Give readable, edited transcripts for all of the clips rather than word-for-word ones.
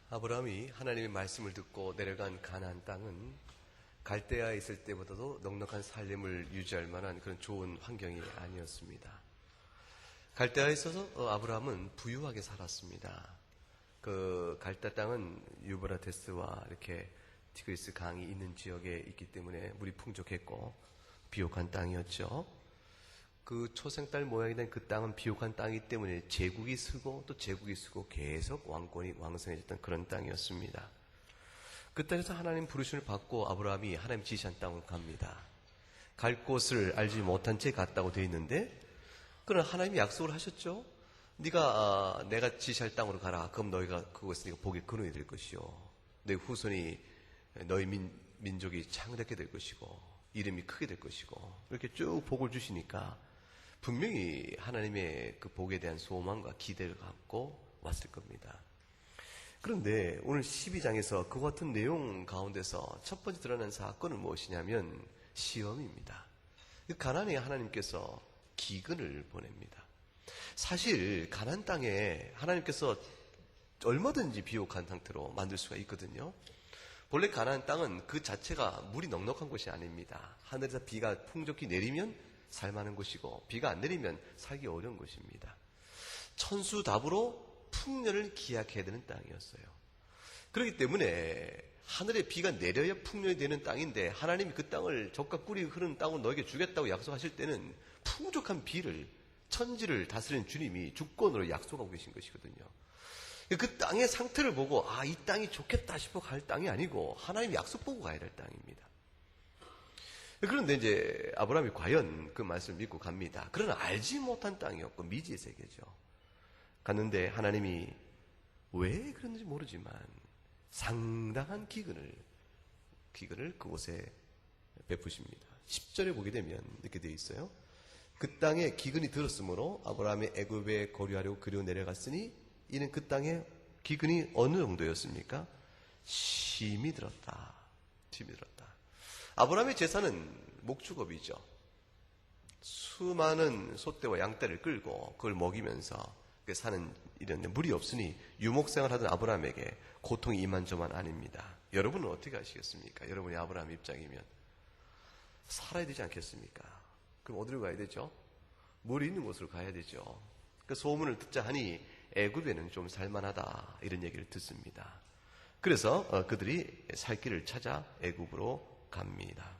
아브라함이 하나님의 말씀을 듣고 내려간 가나안 땅은 갈대아에 있을 때보다도 넉넉한 삶을 유지할 만한 그런 좋은 환경이 아니었습니다. 갈대아에 있어서 아브라함은 부유하게 살았습니다. 그 갈대아 땅은 유브라테스와 이렇게 티그리스 강이 있는 지역에 있기 때문에 물이 풍족했고 비옥한 땅이었죠. 그 초생딸 모양이 된 그 땅은 비옥한 땅이기 때문에 제국이 서고 또 제국이 서고 계속 왕권이 왕성해졌던 그런 땅이었습니다. 그 땅에서 하나님 부르심을 받고 아브라함이 하나님 지시한 땅으로 갑니다. 갈 곳을 알지 못한 채 갔다고 되어 있는데, 그러나 하나님이 약속을 하셨죠. 네가 내가 지시할 땅으로 가라. 그럼 너희가 그곳에서 네가 복의 근원이 될 것이요, 너희 후손이 너희 민족이 창대하게 될 것이고 이름이 크게 될 것이고, 이렇게 쭉 복을 주시니까 분명히 하나님의 그 복에 대한 소망과 기대를 갖고 왔을 겁니다. 그런데 오늘 12장에서 그 같은 내용 가운데서 첫 번째 드러난 사건은 무엇이냐면 시험입니다. 가나안에 하나님께서 기근을 보냅니다. 사실 가나안 땅에 하나님께서 얼마든지 비옥한 상태로 만들 수가 있거든요. 본래 가나안 땅은 그 자체가 물이 넉넉한 곳이 아닙니다. 하늘에서 비가 풍족히 내리면 살만한 곳이고 비가 안 내리면 살기 어려운 곳입니다. 천수답으로 풍년을 기약해야 되는 땅이었어요. 그렇기 때문에 하늘에 비가 내려야 풍년이 되는 땅인데, 하나님이 그 땅을 젖과 꿀이 흐르는 땅을 너에게 주겠다고 약속하실 때는 풍족한 비를, 천지를 다스리는 주님이 주권으로 약속하고 계신 것이거든요. 그 땅의 상태를 보고 이 땅이 좋겠다 싶어 갈 땅이 아니고 하나님 약속 보고 가야 될 땅입니다. 그런데 이제 아브라함이 과연 그 말씀을 믿고 갑니다. 그러나 알지 못한 땅이었고 미지의 세계죠. 갔는데 하나님이 왜 그런지 모르지만 상당한 기근을 그곳에 베푸십니다. 10절에 보게 되면 이렇게 되어 있어요. 그 땅에 기근이 들었으므로 아브라함이 애굽에 거류하려고 그리로 내려갔으니 이는 그 땅에 기근이 어느 정도였습니까? 심히 들었다. 아브라함의 재산은 목축업이죠. 수많은 소떼와 양떼를 끌고 그걸 먹이면서 사는 일이었는데, 물이 없으니 유목생활 하던 아브라함에게 고통이 이만저만 아닙니다. 여러분은 어떻게 하시겠습니까? 여러분이 아브라함 입장이면 살아야 되지 않겠습니까? 그럼 어디로 가야 되죠? 물이 있는 곳으로 가야 되죠. 그 소문을 듣자 하니 애굽에는 좀 살만하다, 이런 얘기를 듣습니다. 그래서 그들이 살 길을 찾아 애굽으로 갑니다.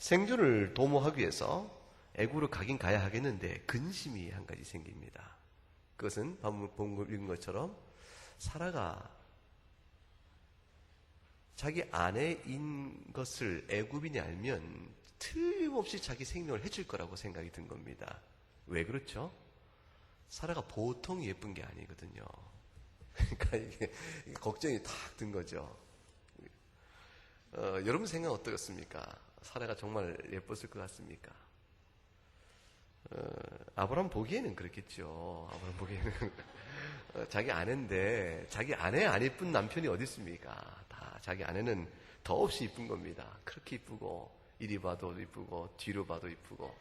생존을 도모하기 위해서 애굽으로 가긴 가야 하겠는데 근심이 한 가지 생깁니다. 그것은 방금 읽은 것처럼 사라가 자기 아내인 것을 애굽인이 알면 틀림없이 자기 생명을 해칠 거라고 생각이 든 겁니다. 왜 그렇죠? 사라가 보통 예쁜 게 아니거든요. 그러니까 이게 걱정이 탁 든 거죠. 여러분 생각 어떻습니까? 사라가 정말 예뻤을 것 같습니까? 아브라함 보기에는 그렇겠죠. 아브라함 보기에는 자기 아내인데, 자기 아내 안 예쁜 남편이 어디 있습니까? 다 자기 아내는 더없이 이쁜 겁니다. 그렇게 이쁘고, 이리 봐도 이쁘고 뒤로 봐도 이쁘고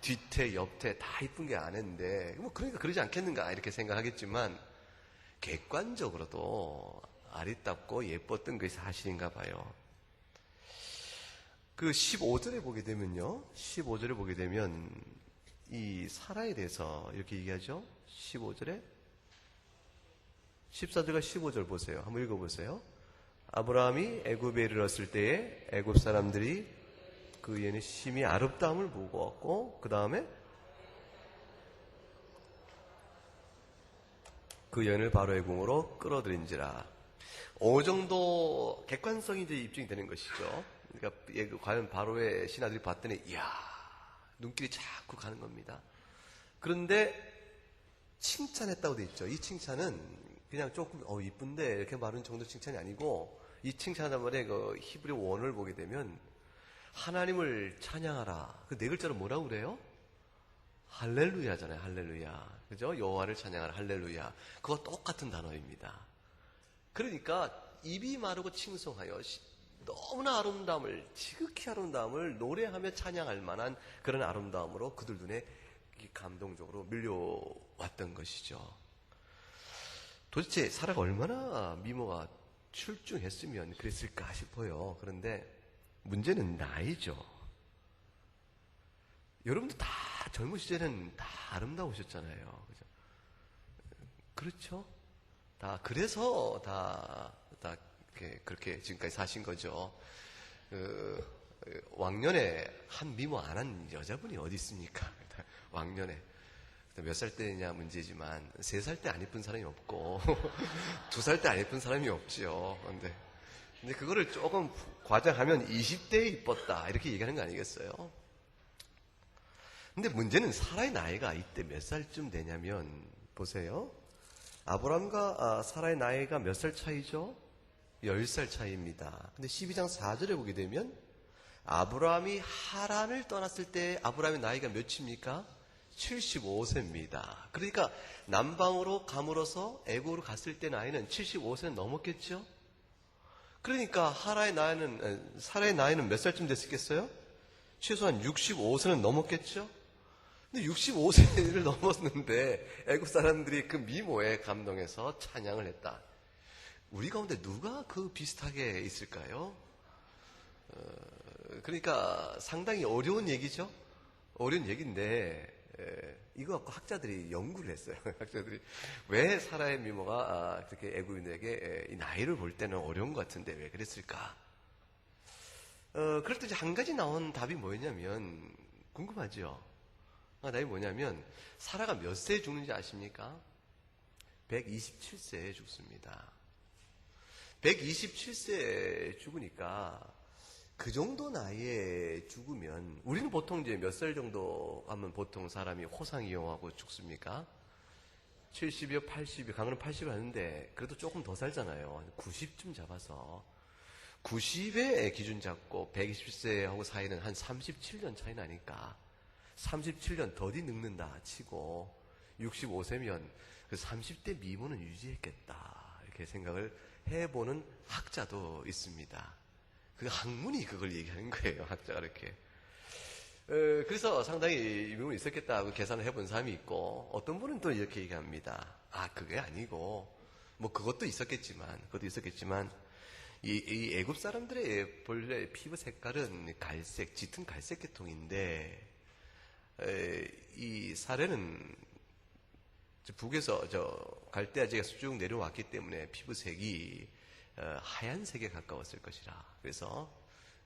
뒤태 옆태 다 이쁜 게 아내인데, 뭐 그러니까 그러지 않겠는가 이렇게 생각하겠지만 객관적으로도 아리답고 예뻤던 것이 사실인가 봐요. 그 15절에 보게 되면요, 15절에 보게 되면 이 사라에 대해서 이렇게 얘기하죠. 15절에 14절과 15절 보세요. 한번 읽어보세요. 아브라함이 애굽에 이르렀을 때에 애굽 사람들이 그 여인의 심히 아름다움을 보고 왔고, 그 다음에 그 여인을 바로의 궁으로 끌어들인지라. 어느 정도 객관성이 이제 입증이 되는 것이죠. 그러니까 과연 바로의 신하들이 봤더니 이야, 눈길이 자꾸 가는 겁니다. 그런데 칭찬했다고 돼 있죠. 이 칭찬은 그냥 조금 이쁜데 이렇게 말하는 정도 칭찬이 아니고, 이 칭찬하단 말에 그 히브리 원어를 보게 되면 하나님을 찬양하라, 그 네 글자로 뭐라고 그래요? 할렐루야잖아요. 할렐루야, 그죠? 여호와를 찬양하라, 할렐루야. 그거 똑같은 단어입니다. 그러니까 입이 마르고 칭송하여 너무나 아름다움을, 지극히 아름다움을 노래하며 찬양할 만한 그런 아름다움으로 그들 눈에 감동적으로 밀려왔던 것이죠. 도대체 사라가 얼마나 미모가 출중했으면 그랬을까 싶어요. 그런데 문제는 나이죠. 여러분도 다 젊은 시절에는 다 아름다우셨잖아요. 그죠? 그렇죠? 그래서 그렇게 지금까지 사신 거죠. 왕년에 한 미모 안 한 여자분이 어디 있습니까? 왕년에. 몇 살 때냐 문제지만, 3살 때 안 예쁜 사람이 없고, 2살 때 안 예쁜 사람이 없지요. 근데 그거를 조금 과장하면 20대에 이뻤다. 이렇게 얘기하는 거 아니겠어요? 근데 문제는 사라의 나이가 이때 몇 살쯤 되냐면, 보세요. 아브람과 사라의 나이가 몇 살 차이죠? 10살 차이입니다. 근데 12장 4절에 보게 되면, 아브라함이 하란을 떠났을 때 아브라함의 나이가 몇입니까? 75세입니다. 그러니까 남방으로 감으로써 애국으로 갔을 때 나이는 75세는 넘었겠죠? 그러니까 사라의 나이는 몇 살쯤 됐겠어요? 최소한 65세는 넘었겠죠? 근데 65세를 넘었는데 애국 사람들이 그 미모에 감동해서 찬양을 했다. 우리 가운데 누가 그 비슷하게 있을까요? 그러니까 상당히 어려운 얘기죠? 어려운 얘기인데, 이거 갖고 학자들이 연구를 했어요. 학자들이 왜 사라의 미모가 그렇게 애굽인에게 이 나이를 볼 때는 어려운 것 같은데 왜 그랬을까? 그럴 때 이제 한 가지 나온 답이 뭐였냐면, 궁금하죠? 답이 뭐냐면, 사라가 몇 세에 죽는지 아십니까? 127세에 죽습니다. 127세에 죽으니까 그 정도 나이에 죽으면, 우리는 보통 이제 몇 살 정도 하면 보통 사람이 호상이용하고 죽습니까? 70이요, 80이요, 강은 80을 하는데, 그래도 조금 더 살잖아요. 90쯤 잡아서. 90의 기준 잡고 120세하고 사이는 한 37년 차이 나니까, 37년 더디 늙는다 치고, 65세면 그 30대 미모는 유지했겠다. 이렇게 생각을 해보는 학자도 있습니다. 그 학문이 그걸 얘기하는 거예요. 학자가 이렇게. 그래서 상당히 미모는 있었겠다 하고 계산을 해본 사람이 있고, 어떤 분은 또 이렇게 얘기합니다. 그게 아니고, 그것도 있었겠지만, 이 애굽 사람들의 본래 피부 색깔은 갈색, 짙은 갈색 계통인데, 이 사례는 북에서 갈대아 지역에서 쭉 내려왔기 때문에 피부색이 하얀색에 가까웠을 것이라. 그래서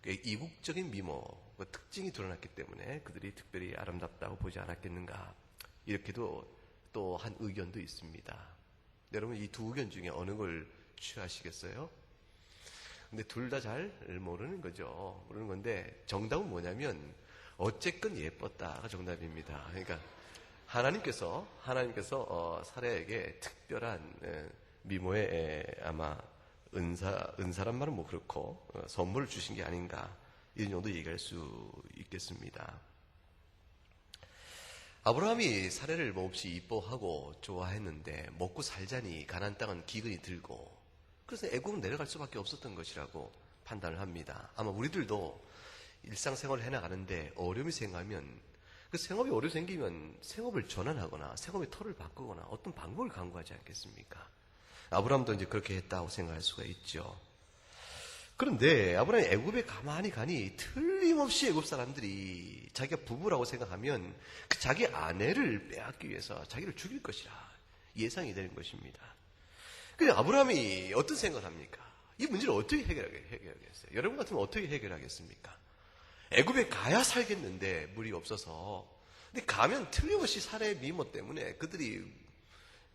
이국적인 미모, 그 특징이 드러났기 때문에 그들이 특별히 아름답다고 보지 않았겠는가. 이렇게도 또 한 의견도 있습니다. 여러분, 이 두 의견 중에 어느 걸 취하시겠어요? 근데 둘 다 잘 모르는 거죠. 모르는 건데, 정답은 뭐냐면, 어쨌건 예뻤다가 정답입니다. 그러니까, 하나님께서 사라에게 특별한 미모에 아마 은사란 말은 그렇고, 선물을 주신 게 아닌가, 이 정도 얘기할 수 있겠습니다. 아브라함이 사라를 몹시 이뻐하고 좋아했는데, 먹고 살자니 가나안 땅은 기근이 들고, 그래서 애굽은 내려갈 수밖에 없었던 것이라고 판단을 합니다. 아마 우리들도 일상생활을 해나가는데 어려움이 생기면, 그 생업이 어려움이 생기면 생업을 전환하거나 생업의 터를 바꾸거나 어떤 방법을 강구하지 않겠습니까? 아브라함도 이제 그렇게 했다고 생각할 수가 있죠. 그런데 아브라함이 애굽에 가만히 가니 틀림없이 애굽 사람들이 자기가 부부라고 생각하면 그 자기 아내를 빼앗기 위해서 자기를 죽일 것이라 예상이 되는 것입니다. 그런데 아브라함이 어떤 생각을 합니까? 이 문제를 어떻게 해결하겠어요? 여러분 같으면 어떻게 해결하겠습니까? 애굽에 가야 살겠는데 물이 없어서. 근데 가면 틀림없이 사라의 미모 때문에 그들이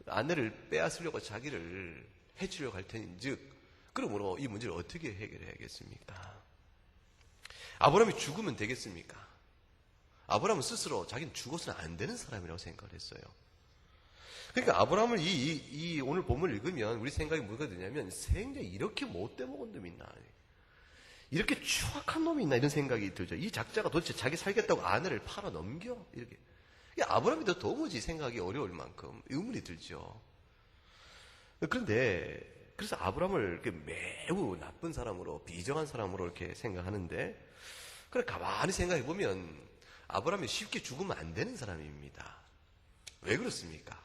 아내를 빼앗으려고 자기를 해치려고 할 테니즉, 그러므로 이 문제를 어떻게 해결해야겠습니까? 아브라함이 죽으면 되겠습니까? 아브라함은 스스로 자기는 죽어서는 안 되는 사람이라고 생각을 했어요. 그러니까 아브라함을 이 오늘 본문을 읽으면 우리 생각이 뭐가 드냐면, 생전에 이렇게 못돼 먹은 놈이 있나, 이렇게 추악한 놈이 있나, 이런 생각이 들죠. 이 작자가 도대체 자기 살겠다고 아내를 팔아 넘겨? 이렇게. 아브라함이 더 도무지 생각이 어려울 만큼 의문이 들죠. 그런데 그래서 아브라함을 이렇게 매우 나쁜 사람으로, 비정한 사람으로 이렇게 생각하는데, 그래 가만히 생각해 보면 아브라함이 쉽게 죽으면 안 되는 사람입니다. 왜 그렇습니까?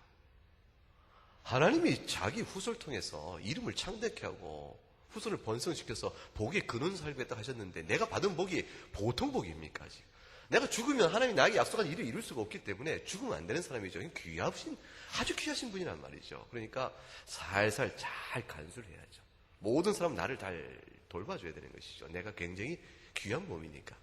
하나님이 자기 후손을 통해서 이름을 창대케 하고 후손을 번성시켜서 복의 근원 살겠다 하셨는데 내가 받은 복이 보통 복입니까? 지금? 내가 죽으면 하나님이 나에게 약속한 일을 이룰 수가 없기 때문에 죽으면 안 되는 사람이죠. 아주 귀하신 분이란 말이죠. 그러니까 살살 잘 간수를 해야죠. 모든 사람은 나를 잘 돌봐줘야 되는 것이죠. 내가 굉장히 귀한 몸이니까.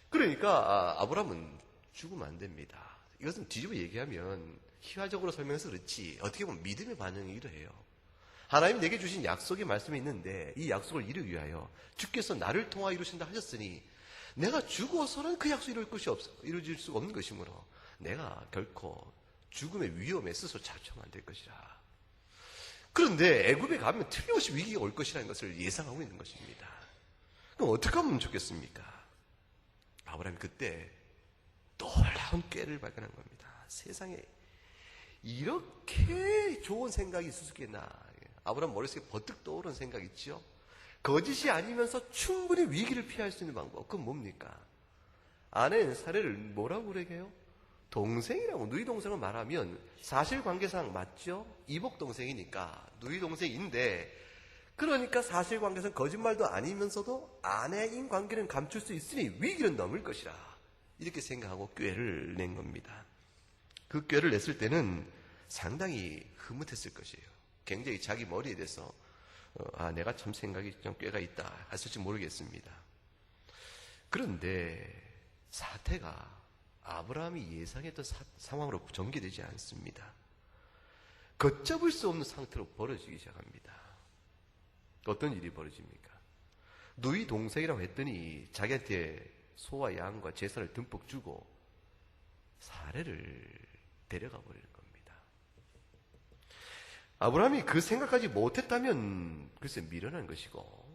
그러니까 아브라함은 죽으면 안 됩니다. 이것은 뒤집어 얘기하면 희화적으로 설명해서 그렇지 어떻게 보면 믿음의 반응이 이러해요. 하나님 내게 주신 약속의 말씀이 있는데 이 약속을 이루기 위하여 주께서 나를 통하여 이루신다 하셨으니 내가 죽어서는 그 약속이 이루어질 수가 없는 것이므로 내가 결코 죽음의 위험에 스스로 자초하면 안 될 것이라. 그런데 애굽에 가면 틀림없이 위기가 올 것이라는 것을 예상하고 있는 것입니다. 그럼 어떻게 하면 좋겠습니까? 아브라함이 그때 놀라운 꾀를 발견한 겁니다. 세상에 이렇게 좋은 생각이 있을 수 있겠나. 아브라함 머릿속에 버뜩 떠오른 생각 있죠? 거짓이 아니면서 충분히 위기를 피할 수 있는 방법. 그건 뭡니까? 아내 사례를 뭐라고 그러게요? 동생이라고, 누이 동생을 말하면 사실관계상 맞죠? 이복 동생이니까 누이 동생인데, 그러니까 사실관계상 거짓말도 아니면서도 아내인 관계는 감출 수 있으니 위기는 넘을 것이라. 이렇게 생각하고 꾀를 낸 겁니다. 그 꾀를 냈을 때는 상당히 흐뭇했을 것이에요. 굉장히 자기 머리에 대해서 내가 참 생각이 좀 꾀가 있다 했을지 모르겠습니다. 그런데 사태가 아브라함이 예상했던 상황으로 전개되지 않습니다. 걷잡을 수 없는 상태로 벌어지기 시작합니다. 어떤 일이 벌어집니까? 누이 동생이라고 했더니 자기한테 소와 양과 제사를 듬뿍 주고 사례를 데려가 버리는 겁니다. 아브라함이 그 생각하지 못했다면 글쎄 미련한 것이고,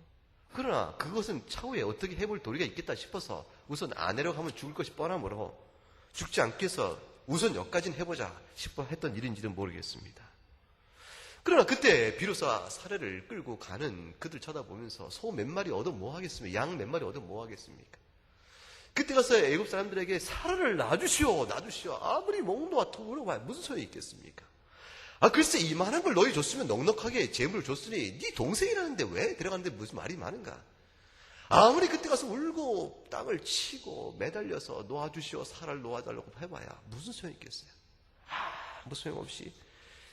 그러나 그것은 차후에 어떻게 해볼 도리가 있겠다 싶어서 우선 아내라고 하면 죽을 것이 뻔하므로 죽지 않게 해서 우선 여기까지는 해보자 싶어 했던 일인지는 모르겠습니다. 그러나 그때 비로소 사례를 끌고 가는 그들 쳐다보면서 소 몇 마리 얻어 뭐 하겠습니까? 양 몇 마리 얻어 뭐 하겠습니까? 그때 가서 애굽 사람들에게 사례를 놔주시오. 아무리 몽도와 토구로 봐야 무슨 소용이 있겠습니까? 글쎄 이만한 걸 너희 줬으면 넉넉하게 재물을 줬으니 네 동생이라는데 왜 데려갔는데 무슨 말이 많은가? 아무리 그때 가서 울고 땅을 치고 매달려서 놓아주시오, 사를 놓아달라고 해봐야 무슨 소용이 있겠어요? 아무 소용없이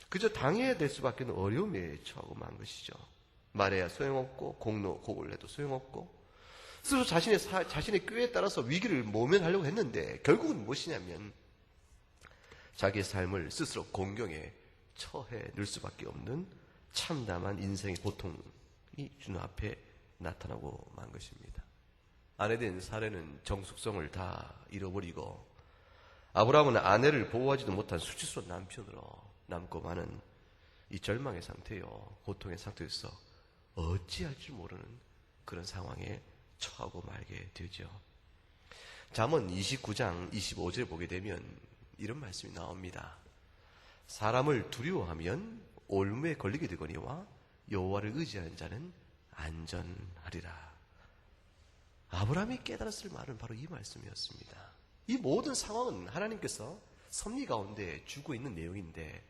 그저 당해야 될 수밖에 없는 어려움에 처하고 만 것이죠. 말해야 소용없고 곡을 내도 소용없고 스스로 자신의 꾀에 따라서 위기를 모면하려고 했는데 결국은 무엇이냐면 자기의 삶을 스스로 공경에 처해 넣을 수밖에 없는 참담한 인생의 고통이 눈앞에 나타나고 만 것입니다. 아내된 사례는 정숙성을 다 잃어버리고 아브라함은 아내를 보호하지도 못한 수치스러운 남편으로 남고 마는 이 절망의 상태요, 고통의 상태에서 어찌할 줄 모르는 그런 상황에 처하고 말게 되죠. 잠언 29장 25절에 보게 되면 이런 말씀이 나옵니다. 사람을 두려워하면 올무에 걸리게 되거니와 여호와를 의지하는 자는 안전하리라. 아브라함이 깨달았을 말은 바로 이 말씀이었습니다. 이 모든 상황은 하나님께서 섭리 가운데 주고 있는 내용인데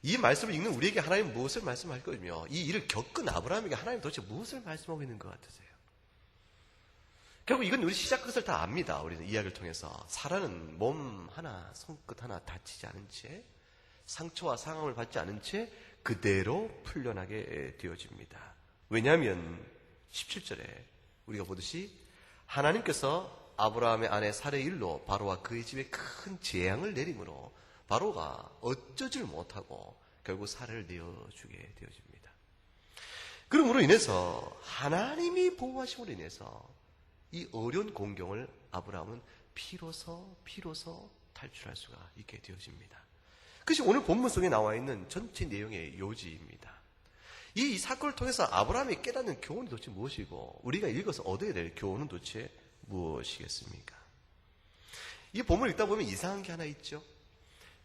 이 말씀을 읽는 우리에게 하나님 무엇을 말씀할 거며 이 일을 겪은 아브라함에게 하나님 도대체 무엇을 말씀하고 있는 것 같으세요? 결국 이건 우리 시작 끝을 다 압니다. 우리는 이야기를 통해서 사라는 몸 하나, 손끝 하나 다치지 않은 채 상처와 상함을 받지 않은 채 그대로 풀려나게 되어집니다. 왜냐하면 17절에 우리가 보듯이 하나님께서 아브라함의 아내 사레의 일로 바로와 그의 집에 큰 재앙을 내림으로 바로가 어쩌지를 못하고 결국 사례를 내어주게 되어집니다. 그러므로 인해서 하나님이 보호하심으로 인해서 이 어려운 공경을 아브라함은 비로소 탈출할 수가 있게 되어집니다. 그것이 오늘 본문 속에 나와 있는 전체 내용의 요지입니다. 이 사건을 통해서 아브라함이 깨닫는 교훈이 도대체 무엇이고 우리가 읽어서 얻어야 될 교훈은 도대체 무엇이겠습니까? 이 본문을 읽다 보면 이상한 게 하나 있죠.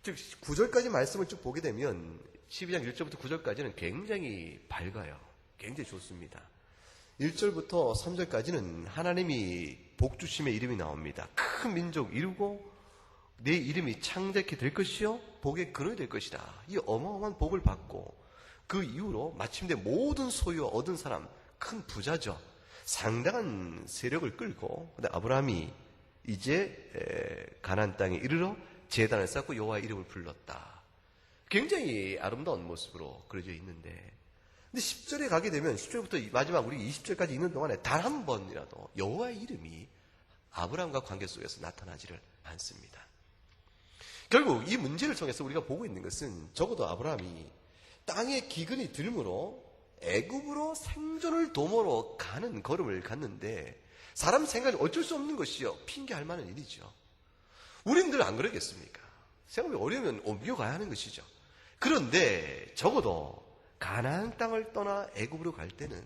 즉 9절까지 말씀을 쭉 보게 되면 12장 1절부터 9절까지는 굉장히 밝아요. 굉장히 좋습니다. 1절부터 3절까지는 하나님이 복주심의 이름이 나옵니다. 큰 민족 이루고 내 이름이 창대케 될 것이요 복의 근원이 될 것이다. 이 어마어마한 복을 받고 그 이후로 마침내 모든 소유 얻은 사람, 큰 부자죠. 상당한 세력을 끌고 아브라함이 이제 가나안 땅에 이르러 제단을 쌓고 여호와의 이름을 불렀다. 굉장히 아름다운 모습으로 그려져 있는데, 근데 10절에 가게 되면 10절부터 마지막 우리 20절까지 있는 동안에 단 한 번이라도 여호와의 이름이 아브라함과 관계 속에서 나타나지를 않습니다. 결국 이 문제를 통해서 우리가 보고 있는 것은 적어도 아브라함이 땅의 기근이 들므로 애굽으로 생존을 도모로 가는 걸음을 갔는데, 사람 생각이 어쩔 수 없는 것이요, 핑계할 만한 일이죠. 우린 늘 안 그러겠습니까? 생각이 어려우면 옮겨가야 하는 것이죠. 그런데 적어도 가나안 땅을 떠나 애굽으로 갈 때는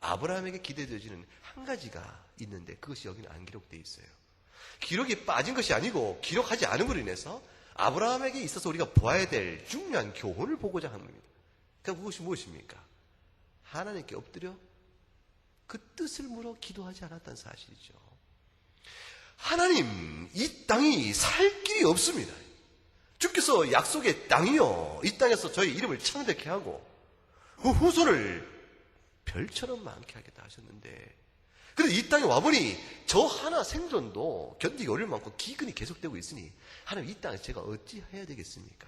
아브라함에게 기대되어지는 한 가지가 있는데, 그것이 여기는 안 기록되어 있어요. 기록이 빠진 것이 아니고 기록하지 않음으로 인해서 아브라함에게 있어서 우리가 보아야 될 중요한 교훈을 보고자 하는 겁니다. 그것이 무엇입니까? 하나님께 엎드려 그 뜻을 물어 기도하지 않았다는 사실이죠. 하나님, 이 땅이 살 길이 없습니다. 주께서 약속의 땅이요, 이 땅에서 저희 이름을 창대케 하고 그 후손을 별처럼 많게 하겠다 하셨는데, 그런데 이 땅에 와보니 저 하나 생존도 견디기 어려울 만큼 기근이 계속되고 있으니 하나님, 이 땅에서 제가 어찌 해야 되겠습니까?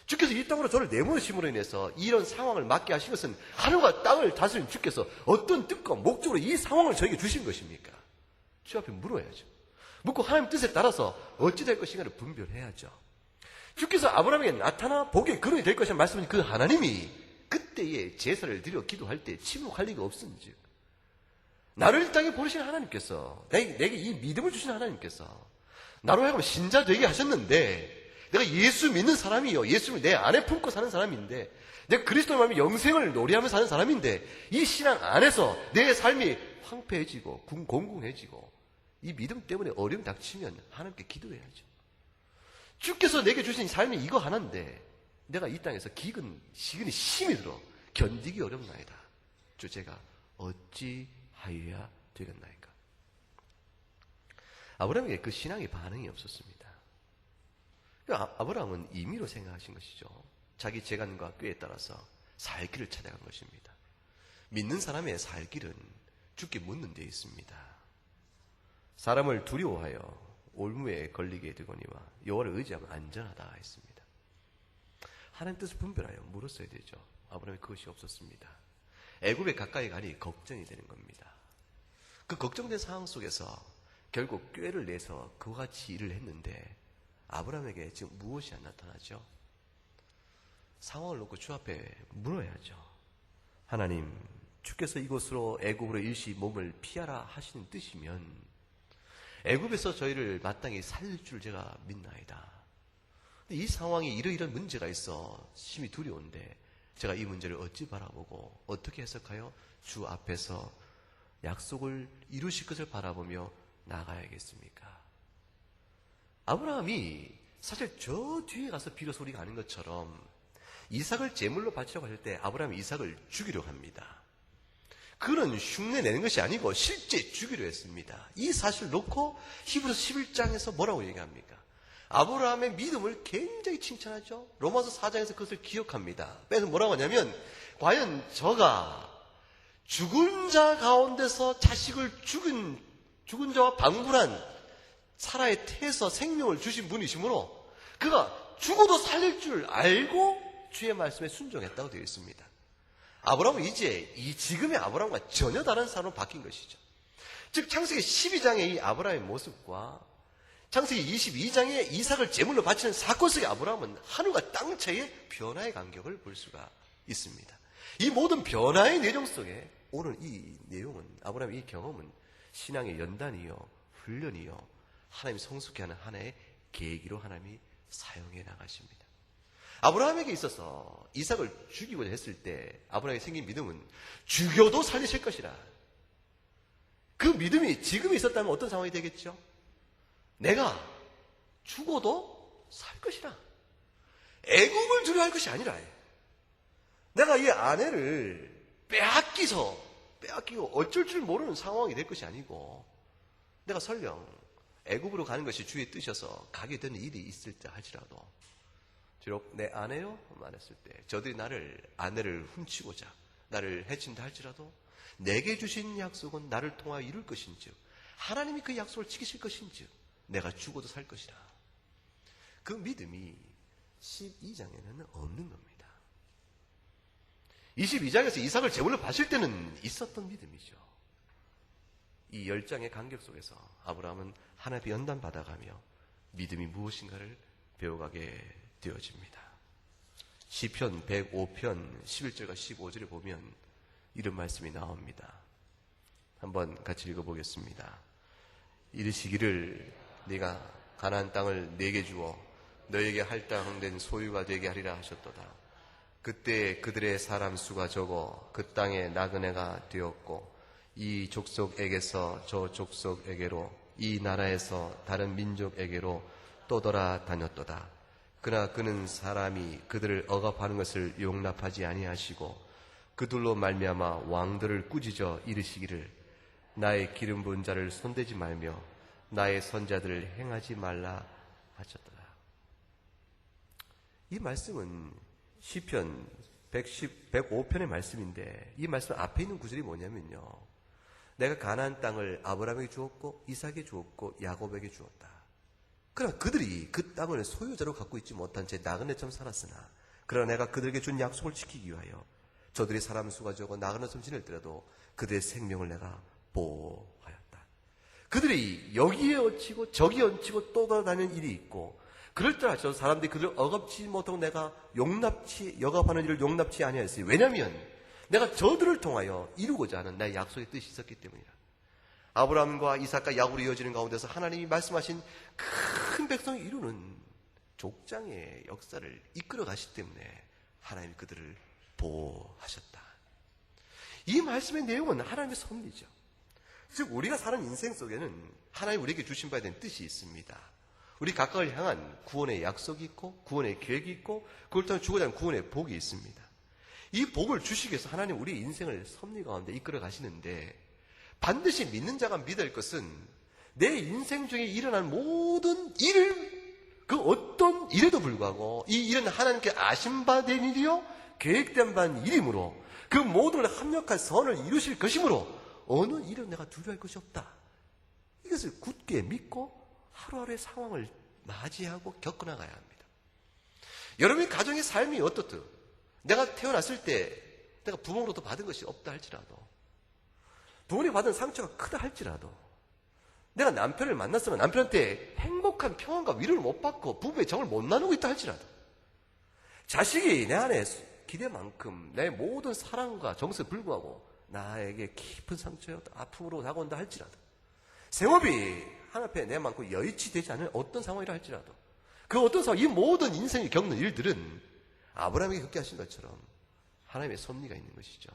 주께서 이 땅으로 저를 내모으심으로 인해서 이런 상황을 맞게 하신 것은 하늘과 땅을 다스린 주께서 어떤 뜻과 목적으로 이 상황을 저에게 주신 것입니까? 주 앞에 물어야죠. 묻고 하나님 뜻에 따라서 어찌 될 것인가를 분별해야죠. 주께서 아브라함에게 나타나 복의 근원이 될 것이라는 말씀은 그 하나님이 그때에 제사를 드려 기도할 때 침묵할 리가 없은즉, 나를 이 땅에 보내신 하나님께서, 내게 이 믿음을 주신 하나님께서 나로 하여금 신자 되게 하셨는데, 내가 예수 믿는 사람이요, 예수를 내 안에 품고 사는 사람인데, 내가 그리스도의 마음에 영생을 노래하며 사는 사람인데, 이 신앙 안에서 내 삶이 황폐해지고 공공해지고 이 믿음 때문에 어려움 닥치면 하나님께 기도해야죠. 주께서 내게 주신 삶이 이거 하나인데 내가 이 땅에서 시근이 심히 들어 견디기 어렵나이다. 주, 제가 어찌 하여야 되겠나이까? 아브라함에게 그 신앙의 반응이 없었습니다. 아브라함은 임의로 생각하신 것이죠. 자기 재간과 꾀에 따라서 살 길을 찾아간 것입니다. 믿는 사람의 살 길은 주께 묻는 데 있습니다. 사람을 두려워하여 올무에 걸리게 되거니와 여호와를 의지하면 안전하다 했습니다. 하나님 뜻을 분별하여 물었어야 되죠. 아브라함이 그것이 없었습니다. 애굽에 가까이 가니 걱정이 되는 겁니다. 그 걱정된 상황 속에서 결국 꾀를 내서 그와 같이 일을 했는데, 아브라함에게 지금 무엇이 안 나타나죠? 상황을 놓고 주 앞에 물어야죠. 하나님, 주께서 이곳으로 애굽으로 일시 몸을 피하라 하시는 뜻이면 애굽에서 저희를 마땅히 살릴 줄 제가 믿나이다. 이 상황이 이러이러한 문제가 있어 심히 두려운데 제가 이 문제를 어찌 바라보고 어떻게 해석하여 주 앞에서 약속을 이루실 것을 바라보며 나가야겠습니까? 아브라함이 사실 저 뒤에 가서 비로소 우리가 아는 것처럼 이삭을 제물로 바치려고 할 때 아브라함이 이삭을 죽이려고 합니다. 그는 흉내 내는 것이 아니고 실제 죽이려 했습니다. 이 사실을 놓고 히브리서 11장에서 뭐라고 얘기합니까? 아브라함의 믿음을 굉장히 칭찬하죠. 로마서 4장에서 그것을 기억합니다. 그래서 뭐라고 하냐면, 과연 저가 죽은 자 가운데서 자식을 죽은 자와 방불한 사라의 태에서 생명을 주신 분이시므로 그가 죽어도 살릴 줄 알고 주의 말씀에 순종했다고 되어 있습니다. 아브라함은 이제 이 지금의 아브라함과 전혀 다른 사람으로 바뀐 것이죠. 즉 창세기 12장의 이 아브라함의 모습과 창세기 22장의 이삭을 제물로 바치는 사건 속의 아브라함은 하늘과 땅 차이의 변화의 간격을 볼 수가 있습니다. 이 모든 변화의 내용 속에 오늘 이 내용은, 아브라함의 이 경험은 신앙의 연단이요, 훈련이요, 하나님이 성숙케 하는 하나의 계기로 하나님이 사용해 나가십니다. 아브라함에게 있어서 이삭을 죽이고자 했을 때 아브라함에게 생긴 믿음은 죽여도 살리실 것이라. 그 믿음이 지금 있었다면 어떤 상황이 되겠죠? 내가 죽어도 살 것이라. 애국을 두려워할 것이 아니라, 내가 이 아내를 빼앗기고 어쩔 줄 모르는 상황이 될 것이 아니고, 내가 설령 애굽으로 가는 것이 주의 뜻이어서 가게 되는 일이 있을 때 할지라도 비록 내 아내요 말했을 때 저들이 나를 아내를 훔치고자 나를 해친다 할지라도 내게 주신 약속은 나를 통하여 이룰 것인즉 하나님이 그 약속을 지키실 것인즉 내가 죽어도 살 것이라. 그 믿음이 12장에는 없는 겁니다. 22장에서 이삭을 제물로 바칠 때는 있었던 믿음이죠. 이 10장의 간격 속에서 아브라함은 하나님의 연단 받아가며 믿음이 무엇인가를 배워가게 되어집니다. 시편 105편 11절과 15절에 보면 이런 말씀이 나옵니다. 한번 같이 읽어보겠습니다. 이르시기를 네가 가나안 땅을 내게 주어 너에게 할당된 소유가 되게 하리라 하셨도다. 그때 그들의 사람 수가 적어 그 땅에 나그네가 되었고 이 족속에게서 저 족속에게로 이 나라에서 다른 민족에게로 또 돌아다녔도다. 그러나 그는 사람이 그들을 억압하는 것을 용납하지 아니하시고 그들로 말미암아 왕들을 꾸짖어 이르시기를 나의 기름 부은 자를 손대지 말며 나의 선자들을 행하지 말라 하셨더라. 이 말씀은 시편 105편의 말씀인데 이 말씀 앞에 있는 구절이 뭐냐면요. 내가 가나안 땅을 아브라함에게 주었고 이삭에게 주었고 야곱에게 주었다. 그러나 그들이 그 땅을 소유자로 갖고 있지 못한 채 나그네처럼 살았으나 그러나 내가 그들에게 준 약속을 지키기 위하여 저들이 사람 수가 적어 나그네처럼 지낼더라도 그들의 생명을 내가 보호하였다. 그들이 여기에 얹히고 저기에 얹히고 또 돌아다니는 일이 있고 그럴 때 저 사람들이 그들을 억압치 못하고 내가 억압하는 일을 용납치 아니하였으니 왜냐하면 내가 저들을 통하여 이루고자 하는 나의 약속의 뜻이 있었기 때문이라. 아브라함과 이삭과 야곱으로 이어지는 가운데서 하나님이 말씀하신 큰 백성을 이루는 족장의 역사를 이끌어 가시기 때문에 하나님이 그들을 보호하셨다. 이 말씀의 내용은 하나님의 섭리죠. 즉 우리가 사는 인생 속에는 하나님이 우리에게 주신 바에 대한 뜻이 있습니다. 우리 각각을 향한 구원의 약속이 있고 구원의 계획이 있고 그걸 통해 주고자 하는 구원의 복이 있습니다. 이 복을 주시기 위해서 하나님 우리 인생을 섭리 가운데 이끌어 가시는데 반드시 믿는 자가 믿어야 할 것은 내 인생 중에 일어난 모든 일을 그 어떤 일에도 불구하고 이 일은 하나님께 아신 바 된 일이요 계획된 바 일이므로 그 모든 합력한 선을 이루실 것이므로 어느 일은 내가 두려워할 것이 없다. 이것을 굳게 믿고 하루하루의 상황을 맞이하고 겪어나가야 합니다. 여러분의 가정의 삶이 어떻든 내가 태어났을 때 내가 부모로부터 받은 것이 없다 할지라도 부모님이 받은 상처가 크다 할지라도 내가 남편을 만났으면 남편한테 행복한 평안과 위로를 못 받고 부부의 정을 못 나누고 있다 할지라도 자식이 내 안에 기대만큼 내 모든 사랑과 정성에 불구하고 나에게 깊은 상처와 아픔으로 다가온다 할지라도 생업이 하나님께 내 많고 여의치 되지 않은 어떤 상황이라 할지라도 그 어떤 상황, 이 모든 인생이 겪는 일들은 아브라함에게 겪게 하신 것처럼 하나님의 섭리가 있는 것이죠.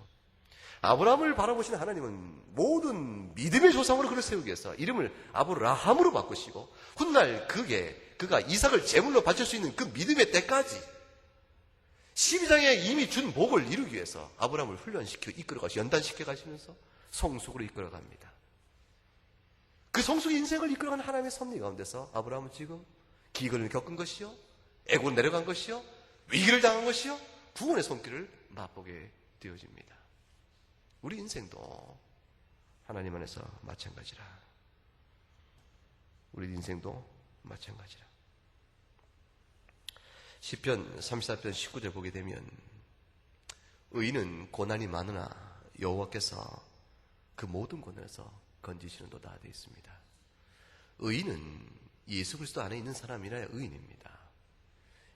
아브라함을 바라보시는 하나님은 모든 믿음의 조상으로 그를 세우기 위해서 이름을 아브라함으로 바꾸시고 훗날 그가 이삭을 제물로 바칠 수 있는 그 믿음의 때까지 12장에 이미 준 복을 이루기 위해서 아브라함을 훈련시켜 이끌어가시 연단시켜 가시면서 성숙으로 이끌어갑니다. 그 성숙의 인생을 이끌어가는 하나님의 섭리 가운데서 아브라함은 지금 기근을 겪은 것이요 애고로 내려간 것이요 위기를 당한 것이요 구원의 손길을 맛보게 되어집니다. 우리 인생도 하나님 안에서 마찬가지라. 우리 인생도 마찬가지라. 시편 34편 19절 보게 되면 의인은 고난이 많으나 여호와께서 그 모든 고난에서 건지시는도다 되어 있습니다. 의인은 예수 그리스도 안에 있는 사람이라 의인입니다.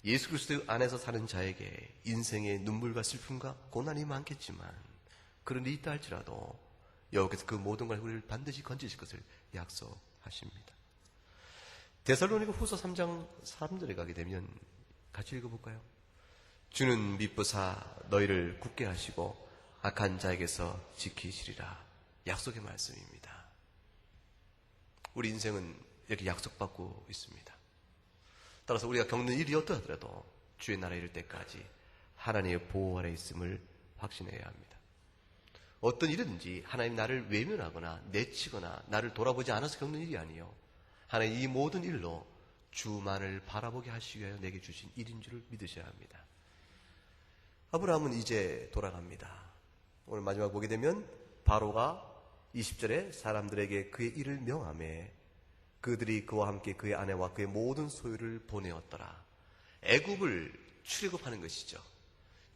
예수 그리스도 안에서 사는 자에게 인생의 눈물과 슬픔과 고난이 많겠지만 그런 일이 있다 할지라도 여호와께서 그 모든 걸 우리를 반드시 건지실 것을 약속하십니다. 데살로니가 후서 3장 3절에 가게 되면 같이 읽어볼까요? 주는 미쁘사 너희를 굳게 하시고 악한 자에게서 지키시리라. 약속의 말씀입니다. 우리 인생은 이렇게 약속받고 있습니다. 따라서 우리가 겪는 일이 어떠하더라도 주의 나라에 이를 때까지 하나님의 보호 아래 있음을 확신해야 합니다. 어떤 일이든지 하나님 나를 외면하거나 내치거나 나를 돌아보지 않아서 겪는 일이 아니요 하나님 이 모든 일로 주만을 바라보게 하시기 위하여 내게 주신 일인 줄을 믿으셔야 합니다. 아브라함은 이제 돌아갑니다. 오늘 마지막 보게 되면 바로가 20절에 사람들에게 그의 일을 명하매 그들이 그와 함께 그의 아내와 그의 모든 소유를 보내었더라. 애굽을 출애굽하는 것이죠.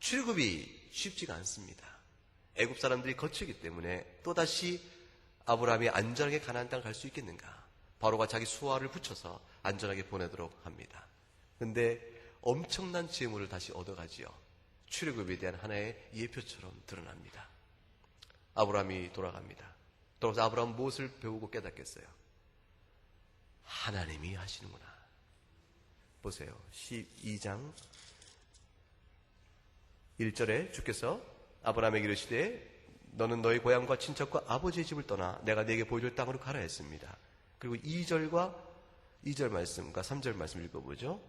출애굽이 쉽지가 않습니다. 애굽 사람들이 거치기 때문에 또다시 아브라함이 안전하게 가나안 땅을 갈 수 있겠는가? 바로가 자기 수하를 붙여서 안전하게 보내도록 합니다. 그런데 엄청난 재물을 다시 얻어가지요. 출애굽에 대한 하나의 예표처럼 드러납니다. 아브라함이 돌아갑니다. 돌아가서 아브라함은 무엇을 배우고 깨닫겠어요? 하나님이 하시는구나. 보세요. 12장 1절에 주께서 아브라함에게 이르시되 너는 너희 고향과 친척과 아버지의 집을 떠나 내가 네게 보여줄 땅으로 가라 했습니다. 그리고 2절 말씀과 3절 말씀 읽어보죠.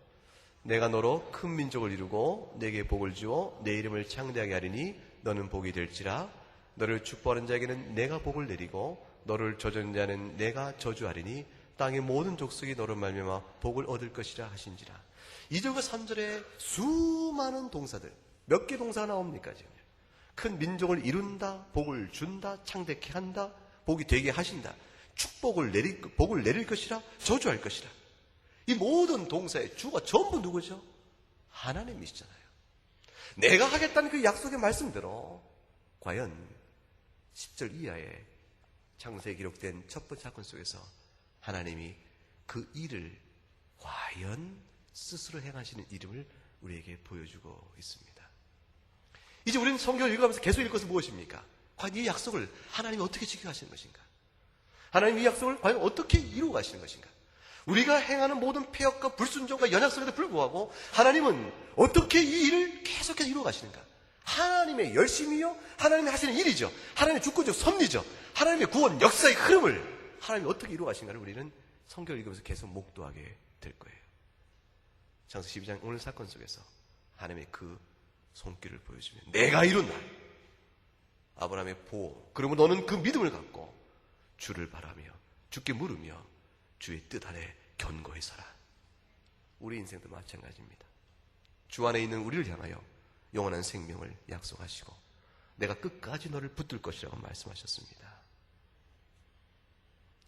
내가 너로 큰 민족을 이루고 네게 복을 주어 내 이름을 창대하게 하리니 너는 복이 될지라. 너를 축복하는 자에게는 내가 복을 내리고 너를 저주하는 자는 내가 저주하리니 땅의 모든 족속이 너로 말미암아 복을 얻을 것이라 하신지라. 2절과 3절에 수많은 동사들, 몇 개 동사가 나옵니까 지금? 큰 민족을 이룬다, 복을 준다, 창대케 한다, 복이 되게 하신다, 복을 내릴 것이라, 저주할 것이라. 이 모든 동사의 주가 전부 누구죠? 하나님이시잖아요. 내가 하겠다는 그 약속의 말씀대로 과연 10절 이하의 창세에 기록된 첫 번째 사건 속에서 하나님이 그 일을 과연 스스로 행하시는 이름을 우리에게 보여주고 있습니다. 이제 우리는 성경을 읽어가면서 계속 읽을 것은 무엇입니까? 과연 이 약속을 하나님이 어떻게 지켜가시는 것인가? 하나님 이 약속을 과연 어떻게 이루어 가시는 것인가? 우리가 행하는 모든 폐역과 불순종과 연약성에도 불구하고 하나님은 어떻게 이 일을 계속해서 이루어 가시는가? 하나님의 열심이요, 하나님이 하시는 일이죠. 하나님의 주권적 섭리죠. 하나님의 구원 역사의 흐름을 하나님이 어떻게 이루어 가신가를 우리는 성경을 읽으면서 계속 목도하게 될 거예요. 창세기 12장 오늘 사건 속에서 하나님의 그 손길을 보여주면 내가 이룬다. 아브라함의 보호. 그러면 너는 그 믿음을 갖고 주를 바라며 주께 물으며 주의 뜻 아래 견고히 서라. 우리 인생도 마찬가지입니다. 주 안에 있는 우리를 향하여 영원한 생명을 약속하시고 내가 끝까지 너를 붙들 것이라고 말씀하셨습니다.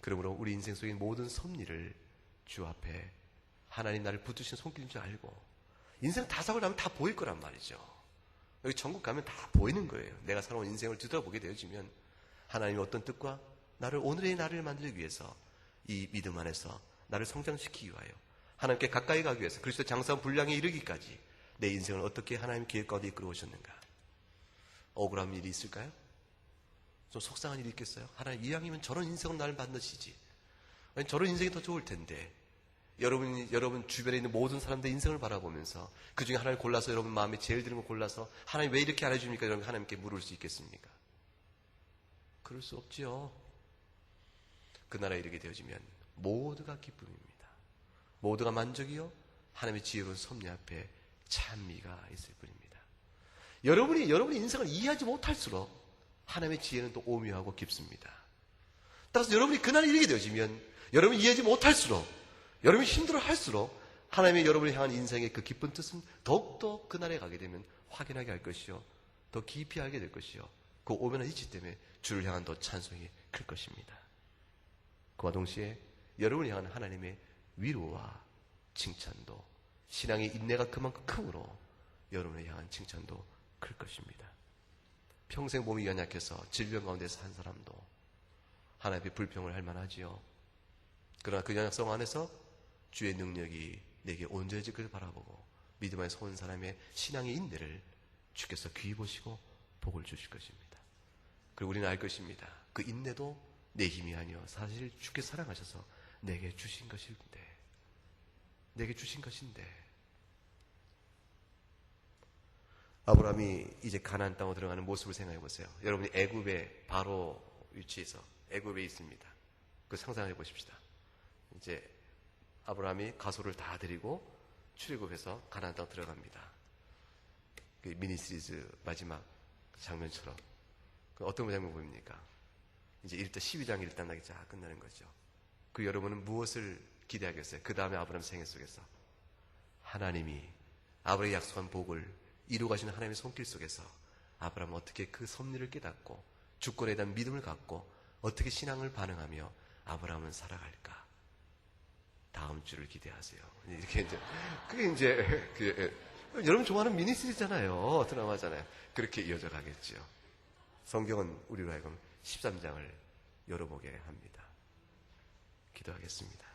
그러므로 우리 인생 속의 모든 섭리를 주 앞에 하나님 나를 붙드신 손길인 줄 알고 인생 다 사고 나면 다 보일 거란 말이죠. 여기 천국 가면 다 보이는 거예요. 내가 살아온 인생을 뒤돌아보게 되어지면 하나님이 어떤 뜻과 나를 오늘의 나를 만들기 위해서 이 믿음 안에서 나를 성장시키기 위하여 하나님께 가까이 가기 위해서 그리스도 장사한 분량에 이르기까지 내 인생을 어떻게 하나님 계획 가운데 이끌어 오셨는가? 억울한 일이 있을까요? 좀 속상한 일이 있겠어요? 하나님 이왕이면 저런 인생을 나를 만드시지. 저런 인생이 더 좋을 텐데 여러분 주변에 있는 모든 사람들의 인생을 바라보면서 그 중에 하나를 골라서 여러분 마음에 제일 드는 걸 골라서 하나님 왜 이렇게 안 해줍니까? 여러분 하나님께 물을 수 있겠습니까? 그럴 수 없지요. 그 나라에 이르게 되어지면 모두가 기쁨입니다. 모두가 만족이요 하나님의 지혜로운 섭리 앞에 찬미가 있을 뿐입니다. 여러분이 인생을 이해하지 못할수록 하나님의 지혜는 또 오묘하고 깊습니다. 따라서 여러분이 그날에 이르게 되어지면 여러분이 이해하지 못할수록 여러분이 힘들어할수록 하나님의 여러분을 향한 인생의 그 깊은 뜻은 더욱더 그날에 가게 되면 확인하게 할 것이요 더 깊이 알게 될 것이요 그 오면한 이치 때문에 주를 향한 더 찬송이 클 것입니다. 그와 동시에 여러분을 향한 하나님의 위로와 칭찬도 신앙의 인내가 그만큼 크므로 여러분을 향한 칭찬도 클 것입니다. 평생 몸이 연약해서 질병 가운데서 한 사람도 하나님의 불평을 할 만하지요. 그러나 그 연약성 안에서 주의 능력이 내게 온전해질 것을 바라보고 믿음 안에 서온 사람의 신앙의 인내를 주께서 귀히 보시고 복을 주실 것입니다. 그리고 우리는 알 것입니다. 그 인내도 내 힘이 아니요 사실 주께 사랑하셔서 내게 주신 것인데 아브라함이 이제 가나안 땅으로 들어가는 모습을 생각해 보세요. 여러분이 애굽의 바로 위치에서 애굽에 있습니다. 그 상상해 보십시다. 이제 아브라함이 가소를 다 데리고 출애굽해서 가나안 땅 들어갑니다. 그 미니 시리즈 마지막 장면처럼 어떤 장면 보입니까? 이제 12장 1단락이 쫙 끝나는 거죠. 그 여러분은 무엇을 기대하겠어요? 그 다음에 아브라함 생애 속에서 하나님이 아브라함이 약속한 복을 이루가시는 하나님의 손길 속에서 아브라함은 어떻게 그 섭리를 깨닫고 주권에 대한 믿음을 갖고 어떻게 신앙을 반응하며 아브라함은 살아갈까? 다음 주를 기대하세요. 이렇게 이제 그게 이제 여러분 좋아하는 미니스리잖아요. 드라마잖아요. 그렇게 이어져 가겠죠. 성경은 우리로 하여금 13장을 열어보게 합니다. 기도하겠습니다.